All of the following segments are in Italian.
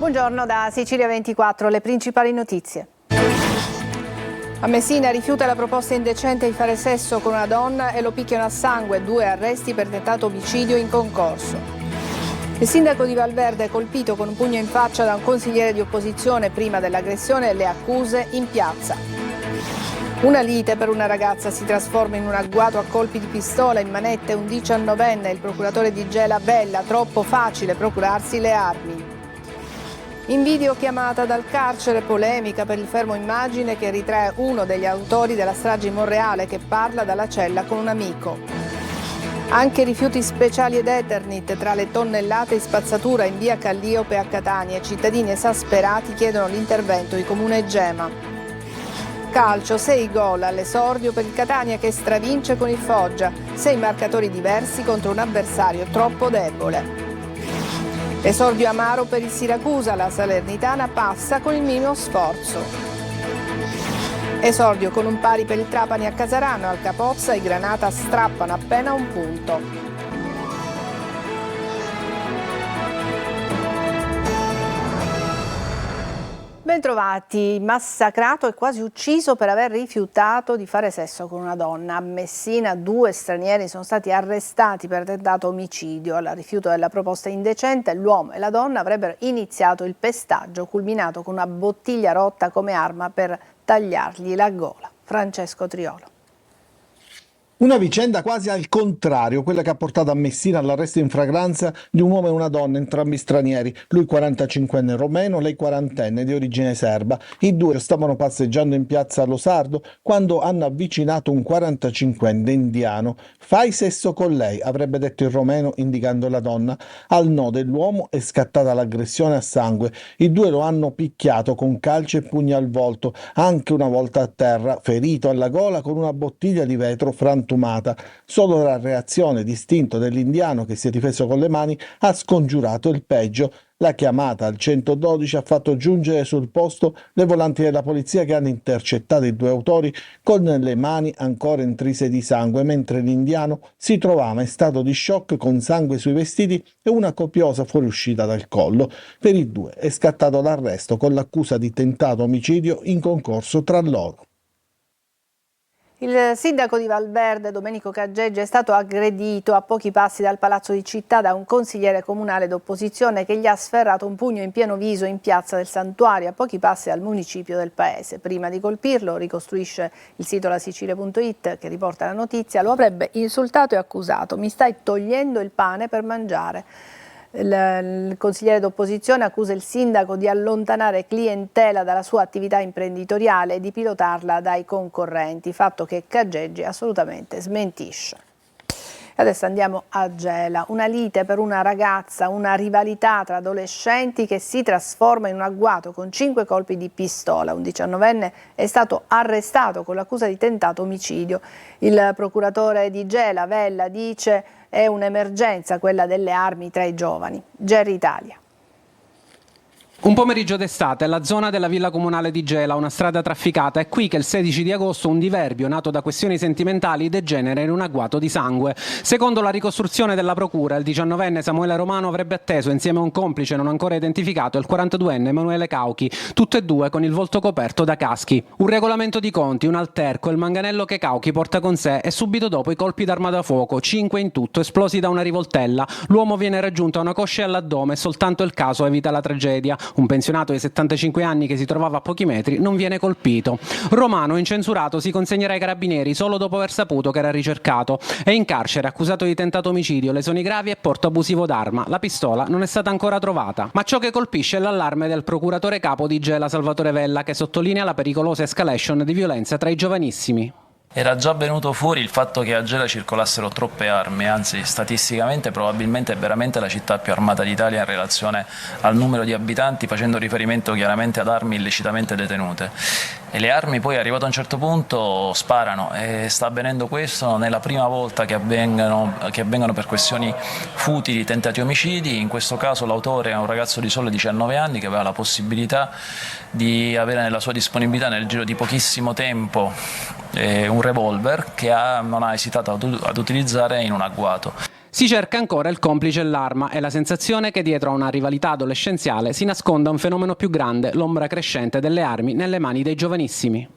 Buongiorno da Sicilia 24, le principali notizie. A Messina rifiuta la proposta indecente di fare sesso con una donna e lo picchiano a sangue, 2 arresti per tentato omicidio in concorso. Il sindaco di Valverde è colpito con un pugno in faccia da un consigliere di opposizione prima dell'aggressione e le accuse in piazza. Una lite per una ragazza si trasforma in un agguato a colpi di pistola, in manette un 19enne, il procuratore di Gela Vella, troppo facile procurarsi le armi. In videochiamata dal carcere, polemica per il fermo immagine che ritrae uno degli autori della strage in Monreale che parla dalla cella con un amico. Anche rifiuti speciali ed Eternit tra le tonnellate di spazzatura in via Calliope a Catania. Cittadini esasperati chiedono l'intervento di Comune Gema. Calcio, 6 gol all'esordio per il Catania che stravince con il Foggia. 6 marcatori diversi contro un avversario troppo debole. Esordio amaro per il Siracusa, la Salernitana passa con il minimo sforzo. Esordio con un pari per il Trapani a Casarano, al Capozza i Granata strappano appena un punto. Bentrovati, massacrato e quasi ucciso per aver rifiutato di fare sesso con una donna. A Messina 2 stranieri sono stati arrestati per tentato omicidio. Al rifiuto della proposta indecente l'uomo e la donna avrebbero iniziato il pestaggio, culminato con una bottiglia rotta come arma per tagliargli la gola. Francesco Triolo. Una vicenda quasi al contrario, quella che ha portato a Messina all'arresto in flagranza di un uomo e una donna, entrambi stranieri, lui 45enne romeno, lei 40enne di origine serba. I 2 stavano passeggiando in piazza Losardo quando hanno avvicinato un 45enne indiano. Fai sesso con lei, avrebbe detto il romeno indicando la donna. Al no dell'uomo è scattata l'aggressione a sangue. I 2 lo hanno picchiato con calci e pugni al volto, anche una volta a terra, ferito alla gola con una bottiglia di vetro frantumata. Solo la reazione d'istinto dell'indiano, che si è difeso con le mani, ha scongiurato il peggio. La chiamata al 112 ha fatto giungere sul posto le volanti della polizia che hanno intercettato i 2 autori con le mani ancora intrise di sangue, mentre l'indiano si trovava in stato di shock con sangue sui vestiti e una copiosa fuoriuscita dal collo. Per i 2 è scattato l'arresto con l'accusa di tentato omicidio in concorso tra loro. Il sindaco di Valverde, Domenico Caggeggi, è stato aggredito a pochi passi dal Palazzo di Città da un consigliere comunale d'opposizione che gli ha sferrato un pugno in pieno viso in piazza del Santuario, a pochi passi dal municipio del paese. Prima di colpirlo, ricostruisce il sito lasicilia.it che riporta la notizia, lo avrebbe insultato e accusato: mi stai togliendo il pane per mangiare. Il consigliere d'opposizione accusa il sindaco di allontanare clientela dalla sua attività imprenditoriale e di pilotarla dai concorrenti, fatto che Caggeggi assolutamente smentisce. Adesso andiamo a Gela, una lite per una ragazza, una rivalità tra adolescenti che si trasforma in un agguato con 5 colpi di pistola. Un 19enne è stato arrestato con l'accusa di tentato omicidio. Il procuratore di Gela, Vella, dice è un'emergenza quella delle armi tra i giovani. Gerry Italia. Un pomeriggio d'estate, alla zona della villa comunale di Gela, una strada trafficata, è qui che il 16 di agosto un diverbio nato da questioni sentimentali degenera in un agguato di sangue. Secondo la ricostruzione della procura, il 19enne Samuele Romano avrebbe atteso insieme a un complice non ancora identificato il 42enne Emanuele Cauchi, tutte e 2 con il volto coperto da caschi. Un regolamento di conti, un alterco, il manganello che Cauchi porta con sé e subito dopo i colpi d'arma da fuoco, 5 in tutto, esplosi da una rivoltella. L'uomo viene raggiunto a una coscia all'addome e soltanto il caso evita la tragedia. Un pensionato di 75 anni che si trovava a pochi metri non viene colpito. Romano, incensurato, si consegnerà ai carabinieri solo dopo aver saputo che era ricercato. È in carcere, accusato di tentato omicidio, lesioni gravi e porto abusivo d'arma. La pistola non è stata ancora trovata. Ma ciò che colpisce è l'allarme del procuratore capo di Gela, Salvatore Vella, che sottolinea la pericolosa escalation di violenza tra i giovanissimi. Era già venuto fuori il fatto che a Gela circolassero troppe armi, anzi statisticamente probabilmente è veramente la città più armata d'Italia in relazione al numero di abitanti, facendo riferimento chiaramente ad armi illecitamente detenute. E le armi poi, arrivato a un certo punto, sparano, e sta avvenendo questo, non è la prima volta che avvengono per questioni futili tentati omicidi. In questo caso l'autore è un ragazzo di solo 19 anni che aveva la possibilità di avere nella sua disponibilità nel giro di pochissimo tempo un revolver che non ha esitato ad utilizzare in un agguato. Si cerca ancora il complice e l'arma e la sensazione che dietro a una rivalità adolescenziale si nasconda un fenomeno più grande, l'ombra crescente delle armi nelle mani dei giovanissimi.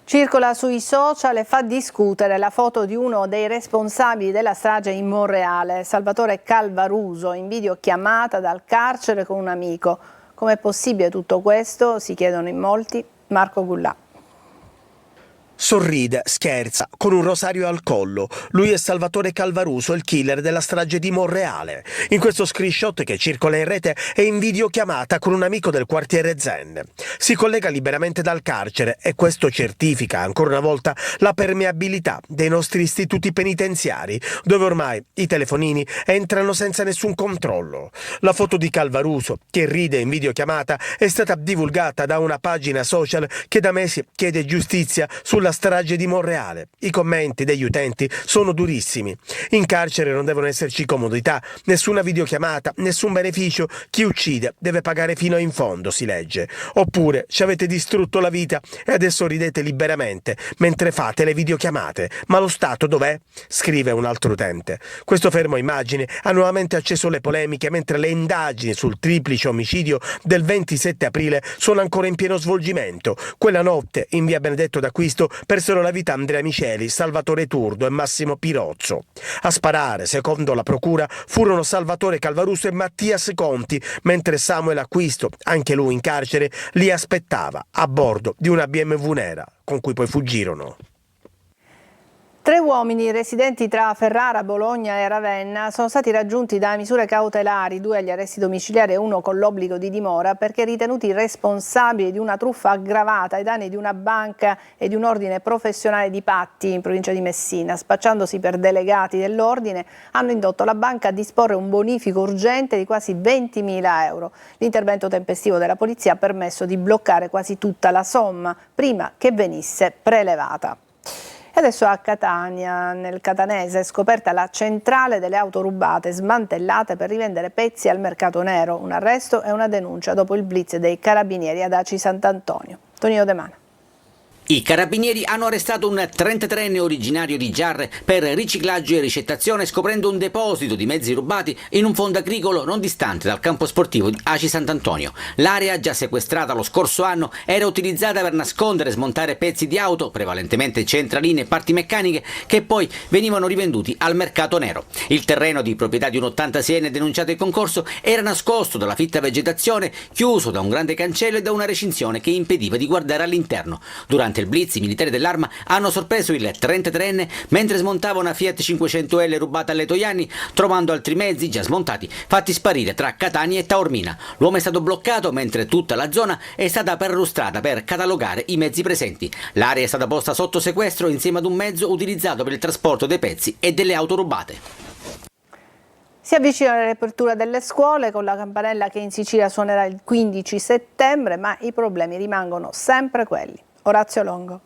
Circola sui social e fa discutere la foto di uno dei responsabili della strage in Monreale, Salvatore Calvaruso, in videochiamata dal carcere con un amico. Com'è possibile tutto questo? Si chiedono in molti. Marco Gullà. Sorride, scherza, con un rosario al collo. Lui è Salvatore Calvaruso, il killer della strage di Monreale. In questo screenshot che circola in rete è in videochiamata con un amico del quartiere Zen. Si collega liberamente dal carcere e questo certifica ancora una volta la permeabilità dei nostri istituti penitenziari, dove ormai i telefonini entrano senza nessun controllo. La foto di Calvaruso, che ride in videochiamata, è stata divulgata da una pagina social che da mesi chiede giustizia sulla strage di Monreale. I commenti degli utenti sono durissimi. In carcere non devono esserci comodità, nessuna videochiamata, nessun beneficio. Chi uccide deve pagare fino in fondo, si legge. Oppure ci avete distrutto la vita e adesso ridete liberamente mentre fate le videochiamate. Ma lo Stato dov'è? Scrive un altro utente. Questo fermo immagine ha nuovamente acceso le polemiche mentre le indagini sul triplice omicidio del 27 aprile sono ancora in pieno svolgimento. Quella notte in via Benedetto d'Acquisto persero la vita Andrea Miceli, Salvatore Turdo e Massimo Pirozzo. A sparare, secondo la procura, furono Salvatore Calvaruso e Mattias Conti, mentre Samuel Acquisto, anche lui in carcere, li aspettava a bordo di una BMW nera, con cui poi fuggirono. 3 uomini residenti tra Ferrara, Bologna e Ravenna sono stati raggiunti da misure cautelari, 2 agli arresti domiciliari e 1 con l'obbligo di dimora, perché ritenuti responsabili di una truffa aggravata ai danni di una banca e di un ordine professionale di Patti in provincia di Messina. Spacciandosi per delegati dell'ordine, hanno indotto la banca a disporre un bonifico urgente di quasi 20.000 euro. L'intervento tempestivo della polizia ha permesso di bloccare quasi tutta la somma prima che venisse prelevata. E adesso a Catania, nel catanese, è scoperta la centrale delle auto rubate, smantellate per rivendere pezzi al mercato nero. Un arresto e una denuncia dopo il blitz dei carabinieri ad Aci Sant'Antonio. Tonino De Mana. I carabinieri hanno arrestato un 33enne originario di Giarre per riciclaggio e ricettazione, scoprendo un deposito di mezzi rubati in un fondo agricolo non distante dal campo sportivo di Aci Sant'Antonio. L'area, già sequestrata lo scorso anno, era utilizzata per nascondere e smontare pezzi di auto, prevalentemente centraline e parti meccaniche, che poi venivano rivenduti al mercato nero. Il terreno, di proprietà di un 86enne denunciato in concorso, era nascosto dalla fitta vegetazione, chiuso da un grande cancello e da una recinzione che impediva di guardare all'interno. Durante il blitz, i militari dell'Arma hanno sorpreso il 33enne mentre smontava una Fiat 500L rubata alle Toianni, trovando altri mezzi già smontati fatti sparire tra Catania e Taormina. L'uomo è stato bloccato mentre tutta la zona è stata perlustrata per catalogare i mezzi presenti. L'area è stata posta sotto sequestro insieme ad un mezzo utilizzato per il trasporto dei pezzi e delle auto rubate. Si avvicina la riapertura delle scuole con la campanella che in Sicilia suonerà il 15 settembre, ma i problemi rimangono sempre quelli. Orazio Longo.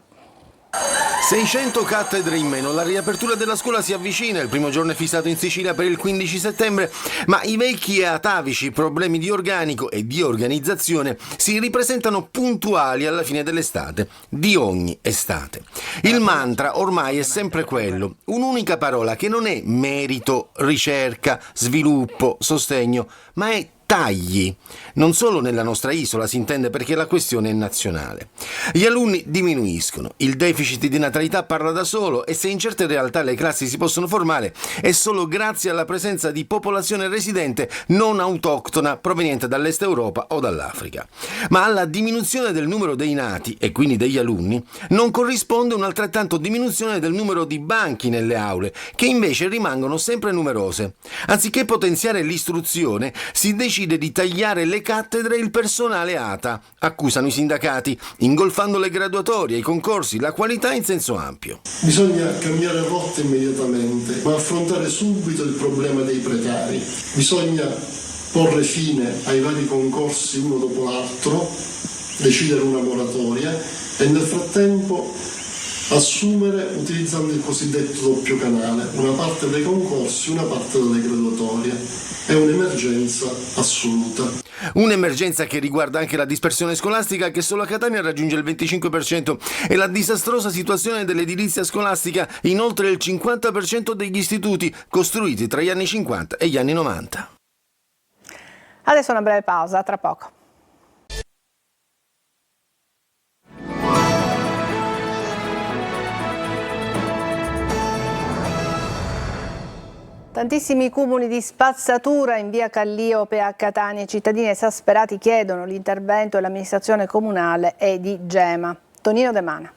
600 cattedre in meno, la riapertura della scuola si avvicina, il primo giorno è fissato in Sicilia per il 15 settembre, ma i vecchi e atavici problemi di organico e di organizzazione si ripresentano puntuali alla fine dell'estate, di ogni estate. Il mantra ormai è sempre quello, un'unica parola che non è merito, ricerca, sviluppo, sostegno, ma è tagli. Non solo nella nostra isola si intende, perché la questione è nazionale. Gli alunni diminuiscono, il deficit di natalità parla da solo e se in certe realtà le classi si possono formare è solo grazie alla presenza di popolazione residente non autoctona proveniente dall'Est Europa o dall'Africa. Ma alla diminuzione del numero dei nati e quindi degli alunni non corrisponde un'altrettanto diminuzione del numero di banchi nelle aule, che invece rimangono sempre numerose. Anziché potenziare l'istruzione, si decide di tagliare le cattedre e il personale ATA, accusano i sindacati, ingolfando le graduatorie, i concorsi, la qualità in senso ampio. Bisogna cambiare rotta immediatamente, ma affrontare subito il problema dei precari. Bisogna porre fine ai vari concorsi uno dopo l'altro, decidere una moratoria e nel frattempo assumere utilizzando il cosiddetto doppio canale, una parte dei concorsi, una parte delle graduatorie. È un'emergenza assoluta. Un'emergenza che riguarda anche la dispersione scolastica, che solo a Catania raggiunge il 25%, e la disastrosa situazione dell'edilizia scolastica in oltre il 50% degli istituti costruiti tra gli anni 50 e gli anni 90. Adesso una breve pausa, tra poco. Tantissimi cumuli di spazzatura in via Calliope a Catania. I cittadini esasperati chiedono l'intervento dell'amministrazione comunale e di Gema. Tonino De Mana.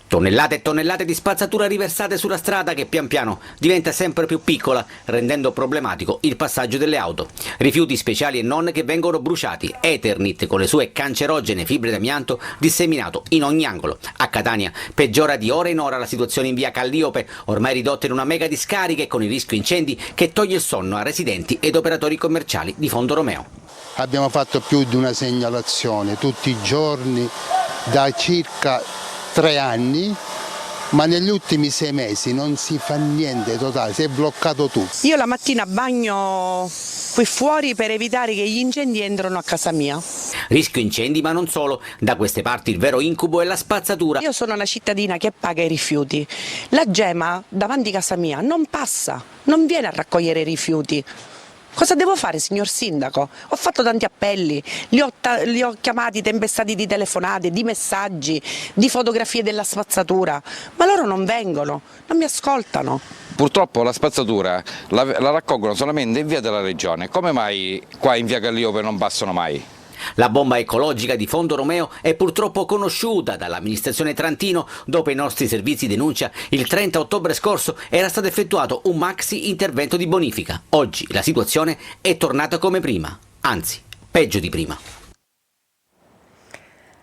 Tonnellate e tonnellate di spazzatura riversate sulla strada che pian piano diventa sempre più piccola, rendendo problematico il passaggio delle auto. Rifiuti speciali e non che vengono bruciati. Eternit, con le sue cancerogene fibre d'amianto, disseminato in ogni angolo. A Catania peggiora di ora in ora la situazione in via Calliope, ormai ridotta in una mega discarica e con il rischio incendi che toglie il sonno a residenti ed operatori commerciali di Fondo Romeo. Abbiamo fatto più di una segnalazione tutti i giorni da circa 3 anni, ma negli ultimi 6 mesi non si fa niente totale, si è bloccato tutto. Io la mattina bagno qui fuori per evitare che gli incendi entrino a casa mia. Rischio incendi, ma non solo. Da queste parti il vero incubo è la spazzatura. Io sono una cittadina che paga i rifiuti. La Gema davanti a casa mia non passa, non viene a raccogliere i rifiuti. Cosa devo fare, signor Sindaco? Ho fatto tanti appelli, li ho chiamati, tempestati di telefonate, di messaggi, di fotografie della spazzatura, ma loro non vengono, non mi ascoltano. Purtroppo la spazzatura la raccolgono solamente in via della Regione. Come mai qua in via Calliope non passano mai? La bomba ecologica di Fondo Romeo è purtroppo conosciuta dall'amministrazione Trantino. Dopo i nostri servizi denuncia, il 30 ottobre scorso era stato effettuato un maxi intervento di bonifica. Oggi la situazione è tornata come prima, anzi peggio di prima.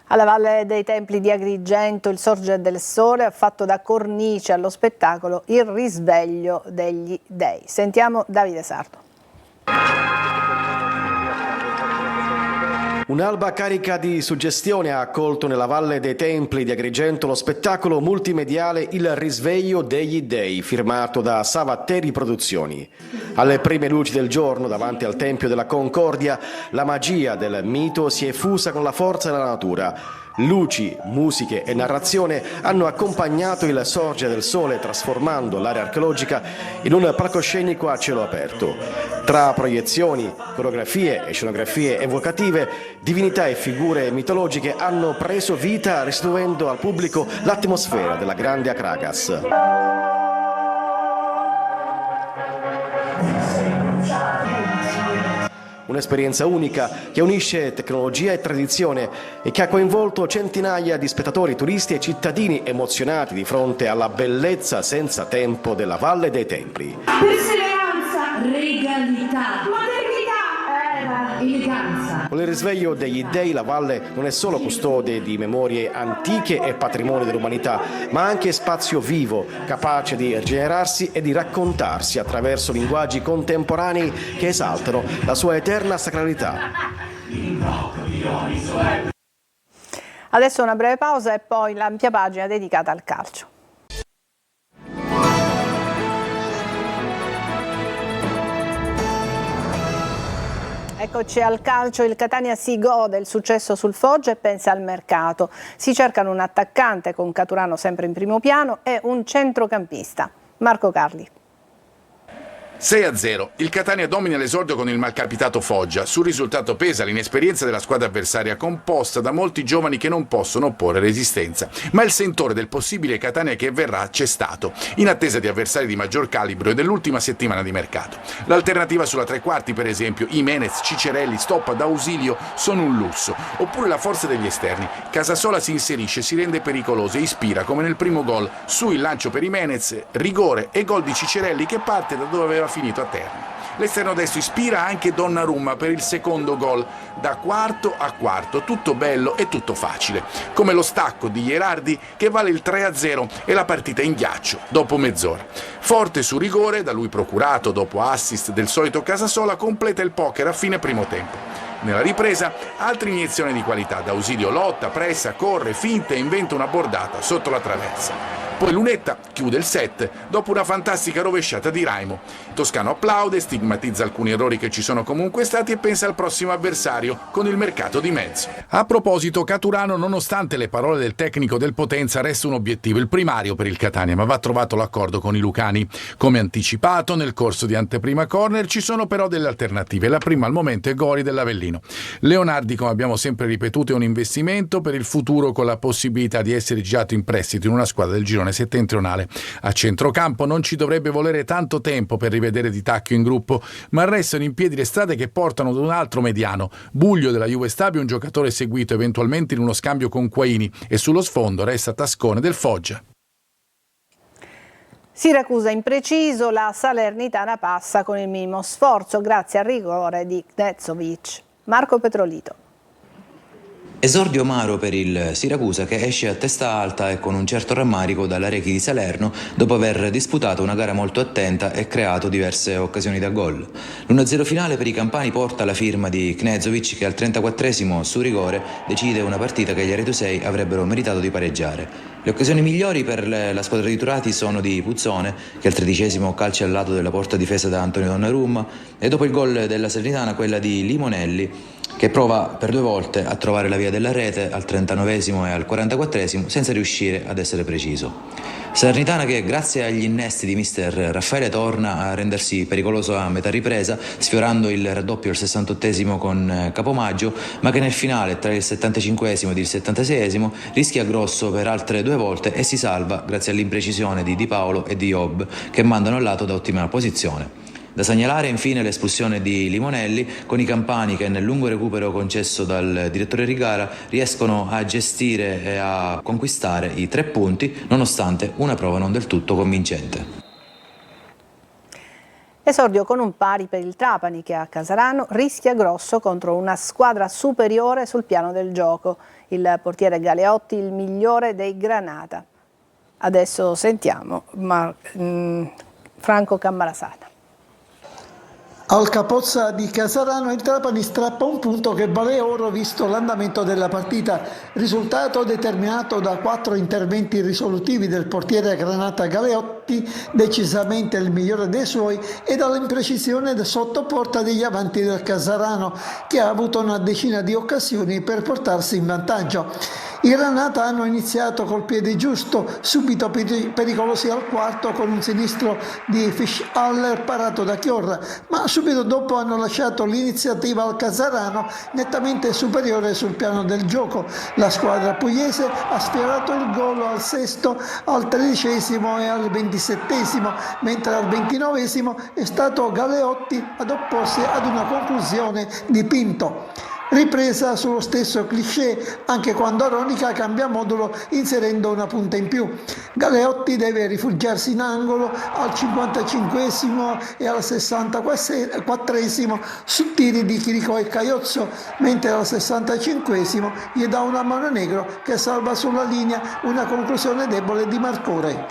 Alla Valle dei Templi di Agrigento il sorgere del sole ha fatto da cornice allo spettacolo Il risveglio degli dei. Sentiamo Davide Sardo. Un'alba carica di suggestione ha accolto nella Valle dei Templi di Agrigento lo spettacolo multimediale Il risveglio degli dei, firmato da Savatteri Produzioni. Alle prime luci del giorno, davanti al Tempio della Concordia, la magia del mito si è fusa con la forza della natura. Luci, musiche e narrazione hanno accompagnato il sorgere del sole, trasformando l'area archeologica in un palcoscenico a cielo aperto. Tra proiezioni, coreografie e scenografie evocative, divinità e figure mitologiche hanno preso vita, restituendo al pubblico l'atmosfera della grande Akragas. Un'esperienza unica che unisce tecnologia e tradizione e che ha coinvolto centinaia di spettatori, turisti e cittadini emozionati di fronte alla bellezza senza tempo della Valle dei Templi. Perseveranza, regalità, modernità, eleganza. Con il risveglio degli dei la Valle non è solo custode di memorie antiche e patrimonio dell'umanità, ma anche spazio vivo, capace di rigenerarsi e di raccontarsi attraverso linguaggi contemporanei che esaltano la sua eterna sacralità. Adesso una breve pausa e poi l'ampia pagina dedicata al calcio. Eccoci al calcio, il Catania si gode il successo sul Foggia e pensa al mercato. Si cercano un attaccante con Caturano sempre in primo piano e un centrocampista. Marco Carli. 6-0. Il Catania domina l'esordio con il malcapitato Foggia. Sul risultato pesa l'inesperienza della squadra avversaria, composta da molti giovani che non possono opporre resistenza. Ma il sentore del possibile Catania che verrà c'è stato, in attesa di avversari di maggior calibro e dell'ultima settimana di mercato. L'alternativa sulla tre quarti, per esempio, Jimenez, Ciccerelli, Stoppa, D'Ausilio, sono un lusso. Oppure la forza degli esterni. Casasola si inserisce, si rende pericoloso e ispira, come nel primo gol. Su il lancio per Jimenez, rigore e gol di Ciccerelli che parte da dove aveva finito a terra. L'esterno destro ispira anche Donnarumma per il secondo gol, da quarto a quarto, tutto bello e tutto facile, come lo stacco di Gherardi che vale il 3-0 e la partita in ghiaccio dopo mezz'ora. Forte su rigore, da lui procurato dopo assist del solito Casasola, completa il poker a fine primo tempo. Nella ripresa, altre iniezioni di qualità, D'Ausilio lotta, pressa, corre, finta e inventa una bordata sotto la traversa. Poi Lunetta chiude il set dopo una fantastica rovesciata di Raimo. Toscano applaude, stigmatizza alcuni errori che ci sono comunque stati e pensa al prossimo avversario con il mercato di mezzo. A proposito, Caturano, nonostante le parole del tecnico del Potenza, resta un obiettivo, il primario per il Catania, ma va trovato l'accordo con i lucani. Come anticipato nel corso di anteprima corner ci sono però delle alternative. La prima al momento è Gori dell'Avellino. Leonardi, come abbiamo sempre ripetuto, è un investimento per il futuro con la possibilità di essere girato in prestito in una squadra del girone settentrionale. A centrocampo non ci dovrebbe volere tanto tempo per rivedere Di Tacchio in gruppo, ma restano in piedi le strade che portano ad un altro mediano. Buglio della Juve Stabio, un giocatore seguito eventualmente in uno scambio con Quaini, e sullo sfondo resta Tascone del Foggia. Siracusa impreciso, la Salernitana passa con il minimo sforzo grazie al rigore di Knezovic. Marco Petrolito. Esordio amaro per il Siracusa, che esce a testa alta e con un certo rammarico dalla Rechi di Salerno dopo aver disputato una gara molto attenta e creato diverse occasioni da gol. L'1-0 finale per i campani porta la firma di Knezovic, che al 34esimo su rigore decide una partita che gli aretusei avrebbero meritato di pareggiare. Le occasioni migliori per la squadra di Turati sono di Puzzone, che al 13esimo calcia al lato della porta difesa da Antonio Donnarumma, e dopo il gol della Salernitana quella di Limonelli, che prova per 2 volte a trovare la via della rete al 39esimo e al 44esimo senza riuscire ad essere preciso. Salernitana che grazie agli innesti di mister Raffaele torna a rendersi pericoloso a metà ripresa, sfiorando il raddoppio al 68esimo con Capomaggio, ma che nel finale tra il 75esimo ed il 76esimo rischia grosso per altre 2 volte e si salva grazie all'imprecisione di Di Paolo e di Job, che mandano al lato da ottima posizione. Da segnalare infine l'espulsione di Limonelli, con i campani che nel lungo recupero concesso dal direttore Rigara riescono a gestire e a conquistare i 3 punti, nonostante una prova non del tutto convincente. Esordio con un pari per il Trapani, che a Casarano rischia grosso contro una squadra superiore sul piano del gioco. Il portiere Galeotti, il migliore dei Granata. Adesso sentiamo Franco Cammarasata. Al Capozza di Casarano il Trapani strappa un punto che vale oro visto l'andamento della partita, risultato determinato da 4 interventi risolutivi del portiere Granata Galeotti, decisamente il migliore dei suoi, e dall'imprecisione sotto porta degli avanti del Casarano, che ha avuto una decina di occasioni per portarsi in vantaggio. I Granata hanno iniziato col piede giusto, subito pericolosi al quarto con un sinistro di Fischhaller parato da Chiorra, ma subito dopo hanno lasciato l'iniziativa al Casarano, nettamente superiore sul piano del gioco. La squadra pugliese ha sfiorato il gol al 6°, al 13° e al 27°, mentre al 29° è stato Galeotti ad opporsi ad una conclusione di Pinto. Ripresa sullo stesso cliché, anche quando Aronica cambia modulo inserendo una punta in più. Galeotti deve rifugiarsi in angolo al 55° e al 64° su tiri di Chirico e Caiozzo, mentre al 65° gli dà una mano negro che salva sulla linea una conclusione debole di Marcore.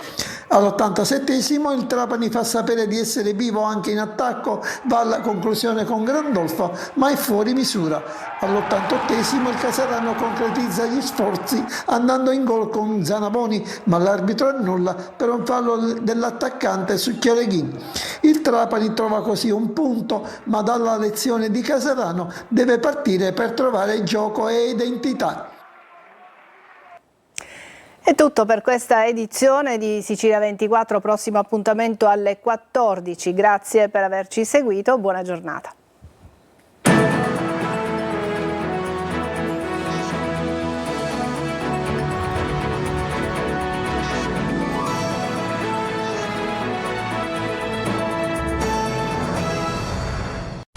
All'87° il Trapani fa sapere di essere vivo anche in attacco, va alla conclusione con Grandolfo, ma è fuori misura. All'88° il Casarano concretizza gli sforzi andando in gol con Zanaboni, ma l'arbitro annulla per un fallo dell'attaccante su Chiareghin. Il Trapani trova così un punto, ma dalla lezione di Casarano deve partire per trovare gioco e identità. È tutto per questa edizione di Sicilia 24, prossimo appuntamento alle 14. Grazie per averci seguito, buona giornata.